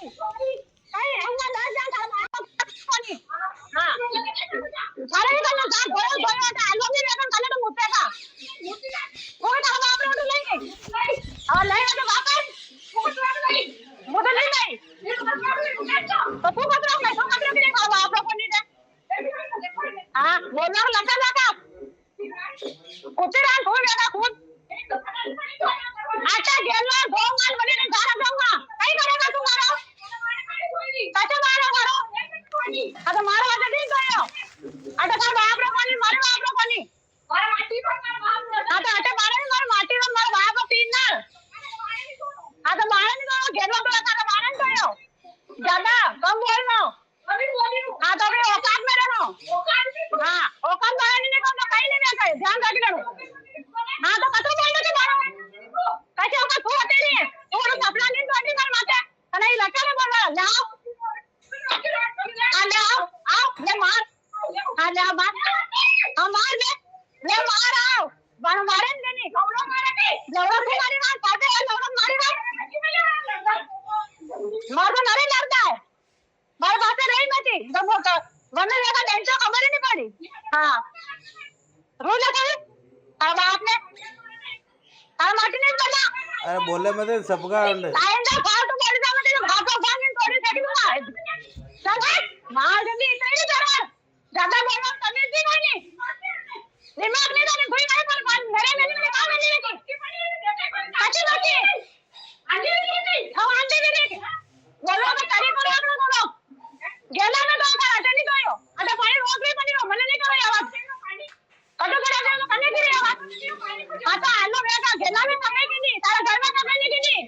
काय अंगा ना जा का कोणी हां अरे इकडनं जा गोळ गोळ आता आलो मी वेगळं खाल्लं तर मुते का कोण हवा आपण उठू नाही हा नाही आता बापन मुते नाही तो तू कचरा नाही तो कचरा किती खावा आपण कोणी दे हां बोलणार लगा लगा कुठे रान कोण वेगळा कोण आता गेला गोंगाल मध्ये घरा जाऊंगा काय करेगा तू मारो कच्चा मारो मारो आता मारो आता ठीक गयो आता का बाप रे कोणी मारो बाप रे कोणी मार माटी पर मार आता आता मारो मार माटी पर मार बाप को तीन ना आता मारो नहीं तो घेरवा तो आता मारो नहीं गयो ज्यादा कम बोलना अभी बोली हां तो अभी औकात में रहना हां औकात में नहीं को तो कहीं नहीं रहता है ध्यान रख लेना हां तो कतो बोलने के मारो कैसे होगा तू होते नहीं है तू तो सपना नहीं तो नहीं कर माते नहीं लड़का ने बोला लाओ आओ आओ ले मार हां ले मार हां मार ले मार आओ बार मारे नहीं कौनो मारे नहीं जवड़ा से मारी मार पाते है जवड़ा मारी मार तो नहीं लगता है मारे बातें रही मती जब वो वरना लेगा टेंशन खबर ही नहीं पड़ी हां रोज लगा अब आपने अरे माटी नहीं बोला अरे बोले मत सबका अंडे आयंदा फालतू बोल जा मत भागो भागने थोड़ी सेकंड में चल मार जल्दी इतनी जरा ज्यादा बोलो तमीज भी नहीं दिमाग नहीं तो कोई नहीं पर मेरे में नहीं काम नहीं की अच्छी बात है आंटी नहीं हम आंटी भी नहीं बोलो तो तरी करो अपना बोलो गेला ना तो का अटेंड करो आता पानी रोक भी पड़ी हो मने नहीं करो आवाज कटो कटो तो कने की आवाज आता आलो बेटा गेला में समय की नहीं तारा घर में समय नहीं की नहीं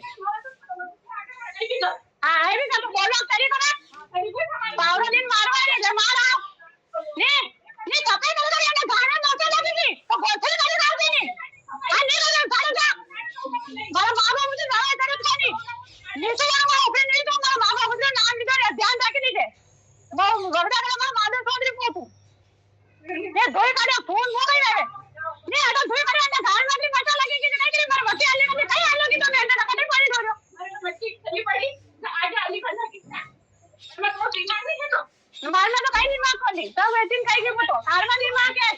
हां आई भी सब बोलो तरी करो पावरो दिन मारो रे जे मारो ने ने सफाई करो ये गाना नोचे लगेगी तो गोथल करे डाल देनी हां नहीं करो सारे जा मारा मागो मुझे दवाई करे खानी नीचे मारो ऊपर नहीं तो मारा मागो मुझे नाम इधर ध्यान रख लीजिए वो गबड़ा का मारा मादर छोड़ पोतू ये दो काड़े फोन हो गई है ने आटा दो काड़े अंदर धान में मचा लगेगी नहीं कि मारा बच्चे आले में कहीं आलो की तो मैं अंदर कटे पानी दो दो बच्ची चली पड़ी आज आली खाना कितना मैं तो दिमाग नहीं है तो मारना तो कहीं दिमाग को नहीं सब वेटिंग कहीं के मतो हार में दिमाग है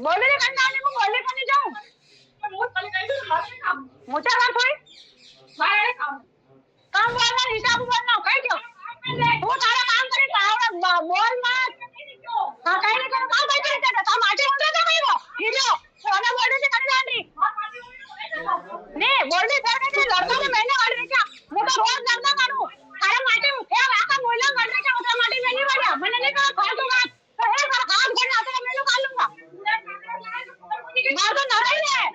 बोले रे कंधा ने को बोले को नहीं जाऊं मोट कल कहीं तो हाथ में काम मोटा बात कोई मारे काम बोलना हिसाब बोलना कहीं क्यों तू सारा काम करे पावड़ा बोल मत हां कहीं नहीं करो काम बैठे रहता काम आटे उठे तो कहीं वो हीरो सोना बोलने से कर जानी नहीं बोलने कर के लड़का ने मैंने वाले क्या मुझे रोज लड़ना मारू सारा माटी उठे आका बोला करने क्या उठा माटी में नहीं बढ़िया मैंने नहीं कहा फालतू बात तो है पर हाथ बढ़ना तो मैं लोग खा लूंगा मार तो नराई है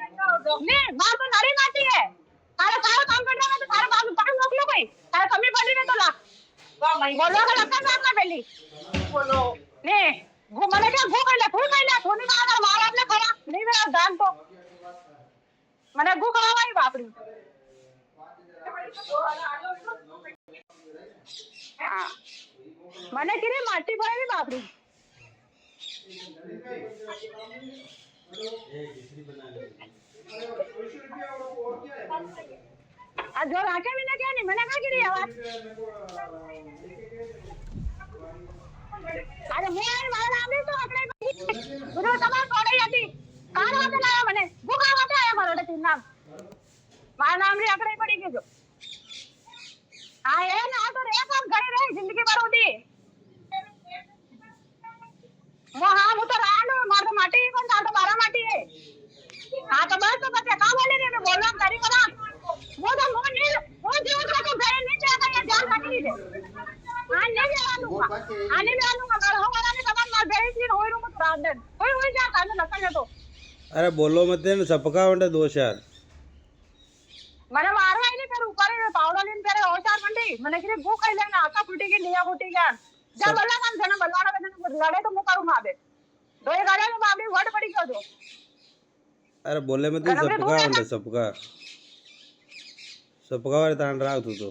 नहीं मार तो नराई माटी है सारा सारा काम करना है तो सारा बात पकड़ लोग लो कोई सारा कमी पड़ी में तो ला बोलो का लगता है आपका पहली बोलो नहीं घूमने क्या घू कर ले थोड़ी ना अगर मार आपने खड़ा नहीं मेरा दान तो मैंने घू खड़ा भाई बापरी हां मैंने किरे माटी भरे बापरी आज जो राके भी ना क्या नहीं मैंने कहा किरे आवाज अरे मैं मारा नाम नहीं तो अपने गुरु तमाम छोड़े जाती कहां होते लाया मैंने भूखा होता है मारो तीन नाम मारा नाम रे अकड़े पड़ी के जो हां ये ना तो रे सब गए रहे जिंदगी भर होती वो हां वो तो रांड मार तो माटी कौन था तो 12 माटी है हां तो बस का बोले रे मैं बोल रहा हूं तारी करा वो तो वो नहीं वो जो तो गए नहीं जाएगा ये ध्यान रख लीजिए हां नहीं आलूंगा आने में आलूंगा मैं हमारा नहीं तमाम मार गए थी होई रू मत रात दिन होई जा काने लगता है तो अरे बोलो मत ने सबका अंडे दो चार मैंने मारवा ही नहीं कर ऊपर पावड़ा लेन तेरे और चार मंडी मैंने कि भूख खाई लेना आका फूटी के लिया फूटी का जब बल्ला काम जना बल्लाड़ा बने लड़े तो मुंह करूंगा बे दो एक गाड़ी में बाबड़ी वट पड़ी क्यों जो अरे बोले मत सबका अंडे सबका वाले तान रहा तू तो